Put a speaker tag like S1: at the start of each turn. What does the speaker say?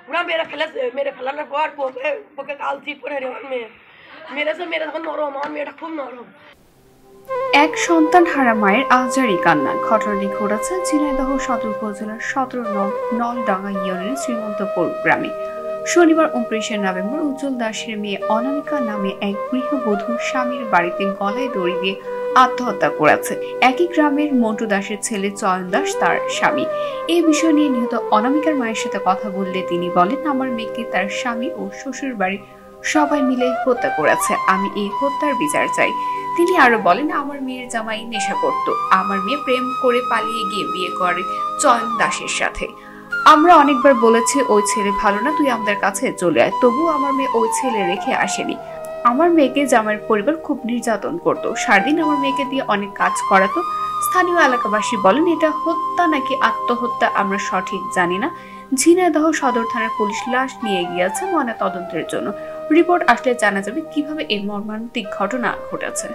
S1: पूरा मेरे फैलाने पर पोके काल थी पड़े रेवन में मेरे तখন নরম আমার মেয়েটা খুব নরম।
S2: এক সন্তান হারা মায়ের আহাজারি কান্না। ঘটনাটি ঘটেছে ঝিনাইদহ সদর উপজেলার ১৭ নং নলডাঙ্গা ইউনিয়নের শ্রীমন্তপুর গ্রামে। শনিবার ২৯ নভেম্বর উজ্জ্বল দাসের মেয়ে অনামিকা নামে এক গৃহবধূ স্বামীর বাড়িতে গলায় দড়ি দিয়ে আত্মহত্যা করেছে। একই গ্রামের মন্টু দাসের ছেলে চয়ন দাস তার স্বামী। এই বিষয় নিয়ে নিহত অনামিকার মায়ের সাথে কথা বললে তিনি বলেন, আমার মেয়েকে তার স্বামী ও শ্বশুর বাড়ির সবাই মিলে হত্যা করেছে। আমি এই হত্যার বিচার চাই। তিনি আরো বলেন, আমার মেয়ের জামাই নেশা করত। আমার মেয়ে প্রেম করে পালিয়ে গিয়ে বিয়ে করে চয়ন দাসের সাথে। আমরা অনেকবার বলেছি ওই ছেলে ভালো না, তুই আমাদের কাছে চলে আয়। তবুও আমার মেয়ে ওই ছেলে রেখে আসেনি। আমার মেয়েকে জামাইয়ের পরিবার খুব নির্যাতন করত, সারাদিন আমার মেয়েকে দিয়ে অনেক কাজ করাতো। স্থানীয় এলাকাবাসী বলেন, এটা হত্যা নাকি আত্মহত্যা আমরা সঠিক জানি না। ঝিনাইদহ সদর থানার পুলিশ লাশ নিয়ে গিয়েছে ময়না তদন্তের জন্য। রিপোর্ট আসলে জানা যাবে কিভাবে এই মর্মান্তিক ঘটনা ঘটেছে।